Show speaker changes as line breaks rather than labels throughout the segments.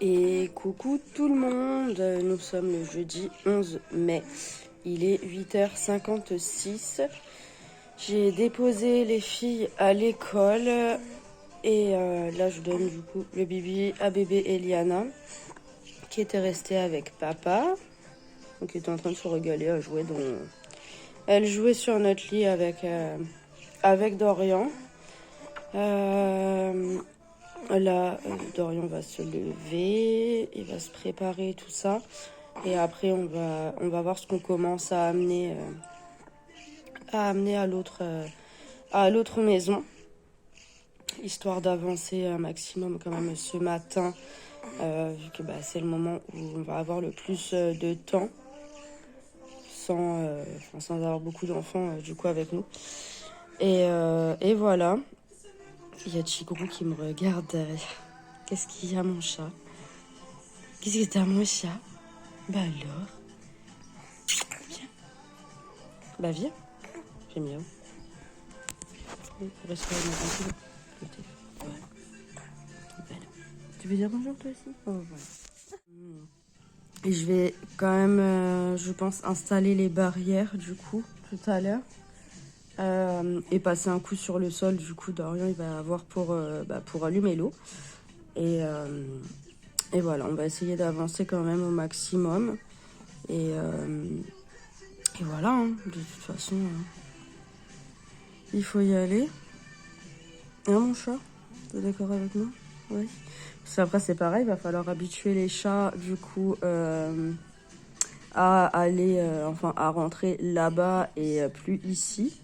Et coucou tout le monde, nous sommes le jeudi 11 mai, il est 8h56, j'ai déposé les filles à l'école et là je donne du coup le bibi à bébé Eliana qui était restée avec papa, donc qui était en train de se régaler à jouer, elle jouait sur notre lit avec Dorian. Là, Dorian va se lever, il va se préparer tout ça, et après on va voir ce qu'on commence à amener à l'autre maison, histoire d'avancer un maximum quand même ce matin, vu que c'est le moment où on va avoir le plus de temps, sans avoir beaucoup d'enfants du coup avec nous, et voilà. Il y a Chigrou qui me regarde derrière. Qu'est-ce qu'il y a, mon chat? Qu'est-ce que t'as, mon chat? Bah alors? Viens. Bah viens. J'aime bien. Reste là, tranquille. Voilà. Tu veux dire bonjour toi aussi? Oh, voilà. Et je vais quand même, je pense, installer les barrières du coup tout à l'heure. Et passer un coup sur le sol. Du coup, Dorian il va avoir pour allumer l'eau. Et voilà, on va essayer d'avancer quand même au maximum. Et voilà, hein, de toute façon, il faut y aller. Hein, mon chat? T'es d'accord avec moi? Oui. Parce qu'après, c'est pareil, il va falloir habituer les chats, du coup, à aller, à rentrer là-bas et plus ici.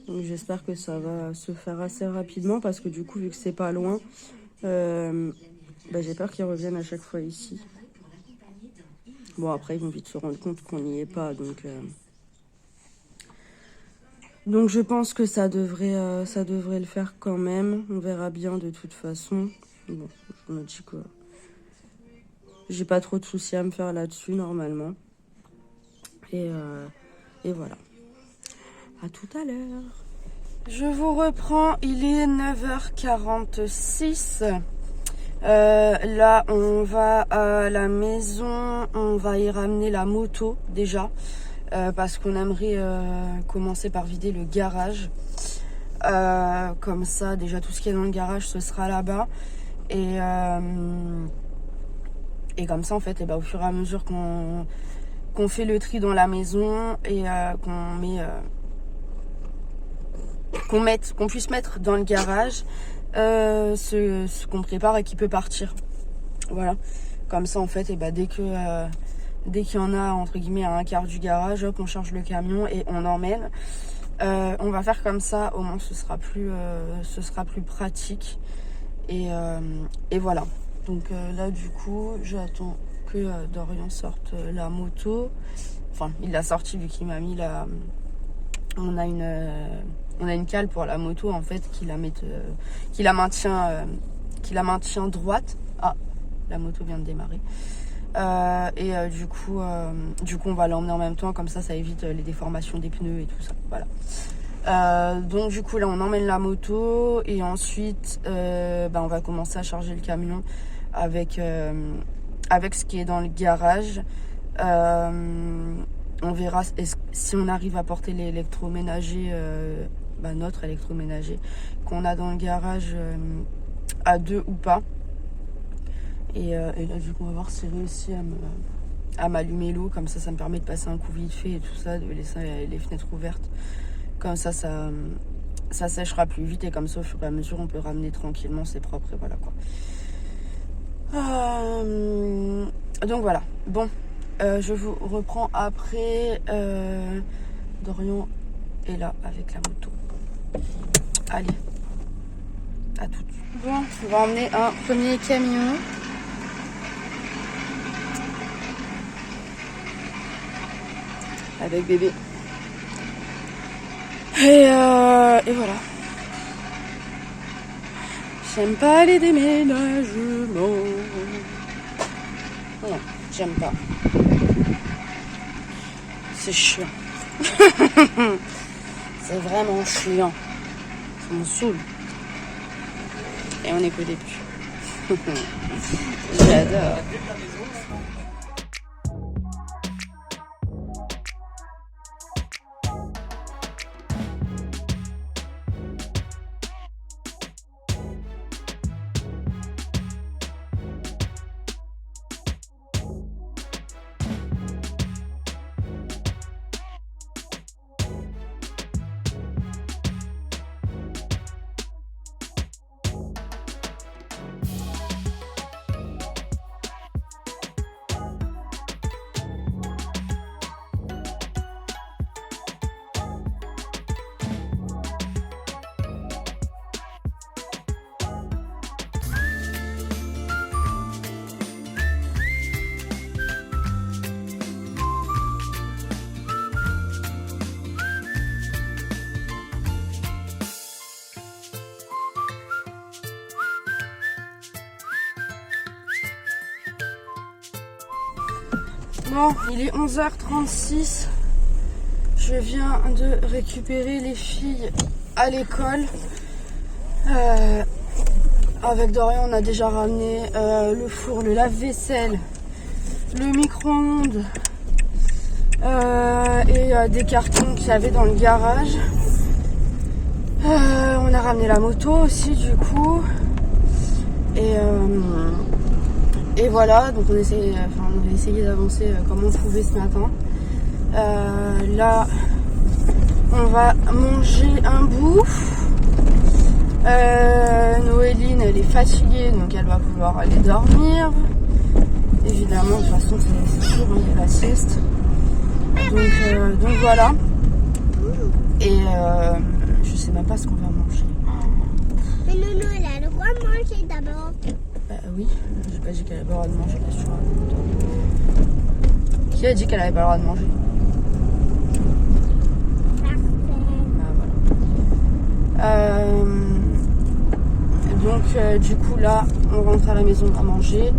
Donc j'espère que ça va se faire assez rapidement parce que du coup, vu que c'est pas loin, j'ai peur qu'ils reviennent à chaque fois ici. Bon, après, ils vont vite se rendre compte qu'on n'y est pas, donc je pense que ça devrait le faire quand même. On verra bien de toute façon. Bon, je me dis que j'ai pas trop de soucis à me faire là-dessus normalement. Et voilà. À tout à l'heure. Je vous reprends, il est 9h46. Là, on va à la maison, on va y ramener la moto déjà, parce qu'on aimerait commencer par vider le garage. Comme ça, déjà tout ce qui est dans le garage, ce sera là-bas. Et comme ça, en fait, au fur et à mesure qu'on fait le tri dans la maison et qu'on puisse mettre dans le garage ce qu'on prépare et qui peut partir. Voilà. Comme ça, en fait, dès qu'il y en a, entre guillemets, à un quart du garage, hop, on charge le camion et on emmène. On va faire comme ça, au moins ce sera plus pratique. Et voilà. Donc là, du coup, j'attends que Dorian sorte la moto. Enfin, il l'a sortie vu qu'il m'a mis la... On a une cale pour la moto en fait qui la maintient droite. Ah, la moto vient de démarrer. Du coup on va l'emmener en même temps, comme ça évite les déformations des pneus et tout ça. Voilà. Donc du coup là on emmène la moto et ensuite on va commencer à charger le camion avec ce qui est dans le garage. On verra si on arrive à porter l'électroménager, notre électroménager qu'on a dans le garage à deux ou pas. Et là du coup on va voir si j'ai réussi à m'allumer l'eau, comme ça me permet de passer un coup vite fait et tout ça, de laisser les fenêtres ouvertes. Comme ça sèchera plus vite et comme ça au fur et à mesure on peut ramener tranquillement, c'est propre et voilà quoi. Donc voilà, bon. Je vous reprends après. Dorian est là avec la moto. Allez, à tout de suite. Bon, on va emmener un premier camion. Avec bébé. Et voilà. J'aime pas les déménagements. Non, j'aime pas. C'est chiant. C'est vraiment chiant. Ça me saoule. Et on est qu'au début. J'adore. Bon, il est 11h36. Je viens de récupérer les filles à l'école. Avec Dorian, on a déjà ramené le four, le lave-vaisselle, le micro-ondes et des cartons qu'il y avait dans le garage. On a ramené la moto aussi du coup. Et voilà, donc on avait essayé d'avancer comme on pouvait ce matin. Là, on va manger un bout. Noéline, elle est fatiguée, donc elle va vouloir aller dormir. Évidemment, de toute façon, c'est sûr, il y a la sieste. Donc voilà. Et je sais même pas ce qu'on va manger.
Mais Nounou, elle a le droit de manger d'abord.
Bah oui, j'ai pas dit qu'elle avait pas le droit de manger, bien sûr. Qui a dit qu'elle avait pas le droit de manger? Ah, voilà. Donc du coup là, on rentre à la maison à manger.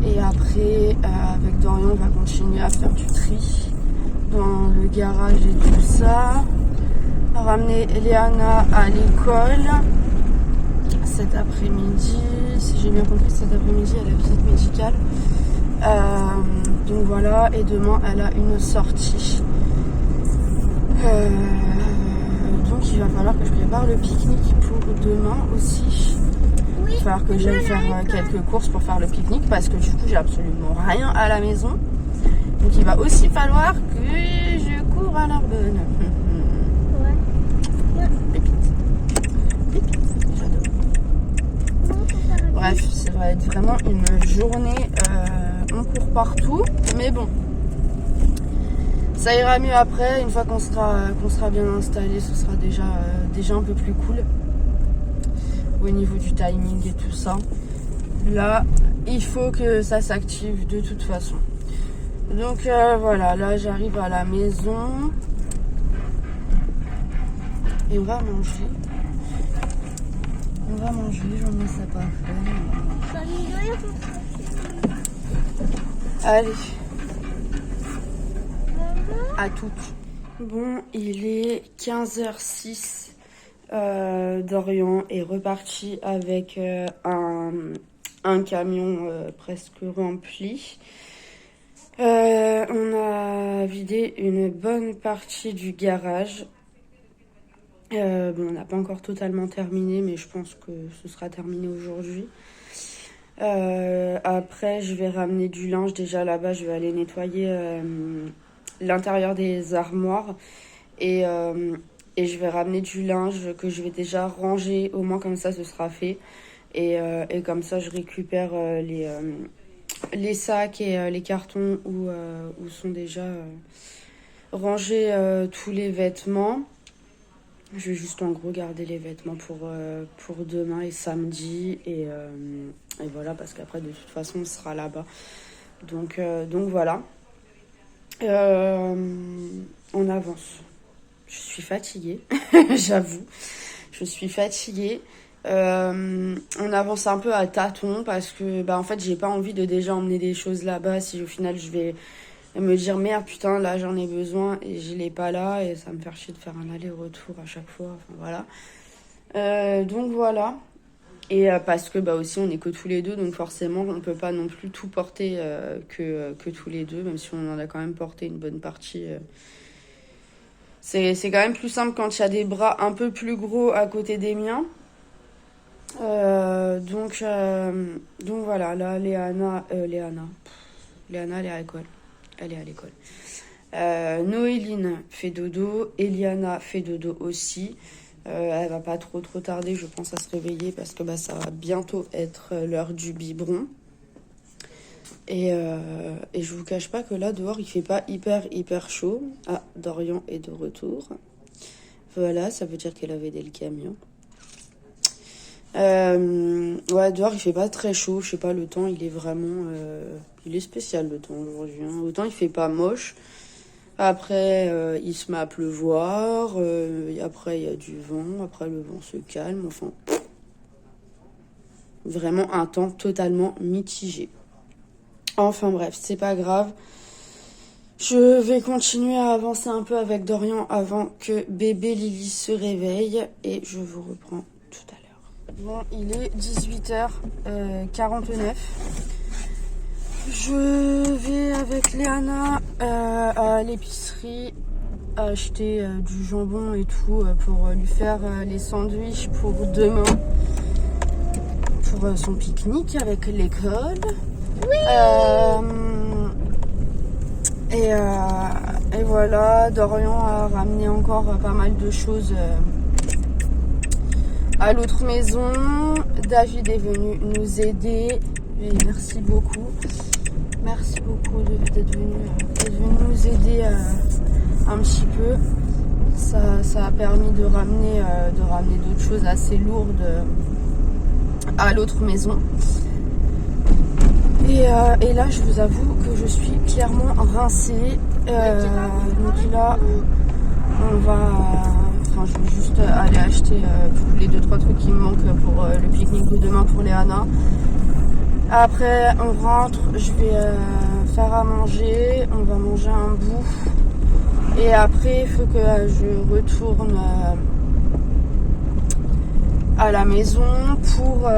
Et après, avec Dorian, on va continuer à faire du tri dans le garage et tout ça. Ramener Eliana à l'école cet après-midi. Si j'ai bien compris, cet après-midi, elle a visite médicale. Donc voilà, et demain, elle a une sortie. Donc il va falloir que je prépare le pique-nique pour demain aussi.
Oui,
Il va falloir que j'aille faire quelques courses pour faire le pique-nique parce que du coup, j'ai absolument rien à la maison. Donc il va aussi falloir que je cours à l'Arbonne. Bref, ça va être vraiment une journée, on court partout, mais bon, ça ira mieux après, une fois qu'on sera bien installé, ce sera déjà un peu plus cool au niveau du timing et tout ça. Là, il faut que ça s'active de toute façon. Donc voilà, là j'arrive à la maison et on va manger. On va manger, j'en ai ça pas à faire. Allez. À toutes. Bon, il est 15h06. Dorian est reparti avec un camion presque rempli. On a vidé une bonne partie du garage. Bon, on n'a pas encore totalement terminé, mais je pense que ce sera terminé aujourd'hui. Après, je vais ramener du linge. Déjà là-bas, je vais aller nettoyer l'intérieur des armoires. Et je vais ramener du linge que je vais déjà ranger. Au moins, comme ça, ce sera fait. Et comme ça, je récupère les sacs et les cartons où sont déjà rangés tous les vêtements. Je vais juste en gros garder les vêtements pour demain et samedi. Et voilà, parce qu'après, de toute façon, on sera là-bas. Donc voilà. On avance. Je suis fatiguée, j'avoue. Je suis fatiguée. On avance un peu à tâtons parce que en fait, j'ai pas envie de déjà emmener des choses là-bas si au final je vais me dire merde, putain, là j'en ai besoin et je l'ai pas là et ça me fait chier de faire un aller-retour à chaque fois. Enfin voilà. Donc voilà. Et parce que bah aussi on est que tous les deux, donc forcément on peut pas non plus tout porter que tous les deux, même si on en a quand même porté une bonne partie. C'est quand même plus simple quand il y a des bras un peu plus gros à côté des miens. Donc voilà, là Léana elle est à l'école. Elle est à l'école. Noéline fait dodo, Eliana fait dodo aussi. Elle va pas trop tarder, je pense, à se réveiller parce que bah, ça va bientôt être l'heure du biberon. Et je vous cache pas que là, dehors, il fait pas hyper chaud. Ah, Dorian est de retour. Voilà, ça veut dire qu'elle avait le camion. Ouais, dehors, il fait pas très chaud. Je sais pas, le temps, il est vraiment... il est spécial, le temps, aujourd'hui. Hein. Autant, il fait pas moche. Après, il se met à pleuvoir. Après, il y a du vent. Après, le vent se calme. Enfin, vraiment un temps totalement mitigé. Enfin bref, c'est pas grave. Je vais continuer à avancer un peu avec Dorian avant que bébé Lily se réveille. Et je vous reprends tout à l'heure. Bon, il est 18h49. Je vais avec Léana à l'épicerie acheter du jambon et tout pour lui faire les sandwichs pour demain, pour son pique-nique avec l'école. Oui. Et voilà, Dorian a ramené encore pas mal de choses à l'autre maison. David est venu nous aider et merci beaucoup. Merci beaucoup d'être venu nous aider un petit peu. Ça a permis de ramener d'autres choses assez lourdes à l'autre maison. Et là, je vous avoue que je suis clairement rincée. Donc là, je vais juste aller acheter tous les 2-3 trucs qui me manquent pour le pique-nique de demain pour Léana. Après, on rentre, je vais faire à manger, on va manger un bout. Et après, il faut que je retourne à la maison pour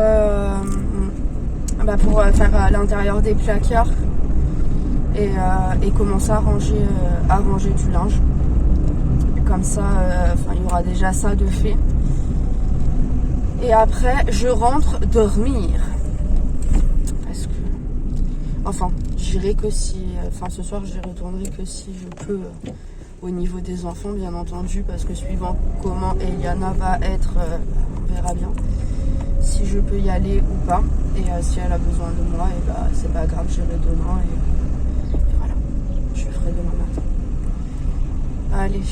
faire à l'intérieur des placards et commencer à ranger du linge. Comme ça, il y aura déjà ça de fait. Et après, je rentre dormir. J'irai que si... ce soir, j'y retournerai que si je peux au niveau des enfants, bien entendu, parce que suivant comment Eliana va être, on verra bien si je peux y aller ou pas. Et si elle a besoin de moi, et c'est pas grave, j'irai demain. Et voilà, je le ferai demain matin. Allez.